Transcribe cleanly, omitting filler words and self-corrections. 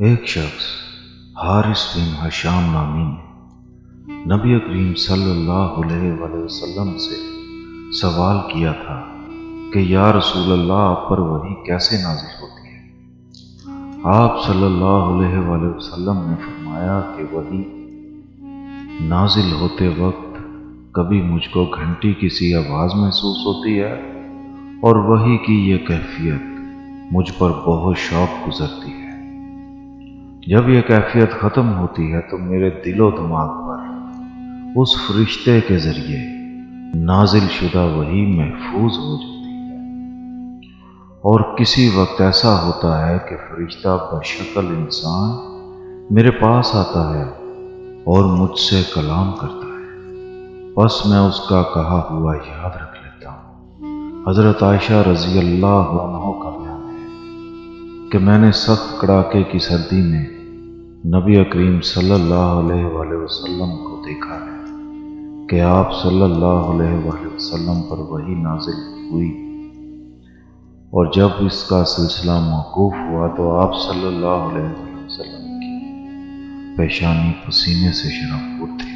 ایک شخص حارث بن حشام نامی نے نبی کریم صلی اللہ علیہ وآلہ وسلم سے سوال کیا تھا کہ یا رسول اللہ آپ پر وحی کیسے نازل ہوتی ہے؟ آپ صلی اللہ علیہ وآلہ وسلم نے فرمایا کہ وحی نازل ہوتے وقت کبھی مجھ کو گھنٹی کی سی آواز محسوس ہوتی ہے اور وحی کی یہ کیفیت مجھ پر بہت شوق گزرتی ہے۔ جب یہ کیفیت ختم ہوتی ہے تو میرے دل و دماغ پر اس فرشتے کے ذریعے نازل شدہ وحی محفوظ ہو جاتی ہے، اور کسی وقت ایسا ہوتا ہے کہ فرشتہ بشکل انسان میرے پاس آتا ہے اور مجھ سے کلام کرتا ہے، بس میں اس کا کہا ہوا یاد رکھ لیتا ہوں۔ حضرت عائشہ رضی اللہ عنہ کا بیان ہے کہ میں نے سخت کڑاکے کی سردی میں نبی کریم صلی اللہ علیہ وآلہ وسلم کو دیکھا ہے کہ آپ صلی اللہ علیہ وآلہ وسلم پر وحی نازل ہوئی، اور جب اس کا سلسلہ موقوف ہوا تو آپ صلی اللہ علیہ وآلہ وسلم کی پیشانی پسینے سے شرابور تھی۔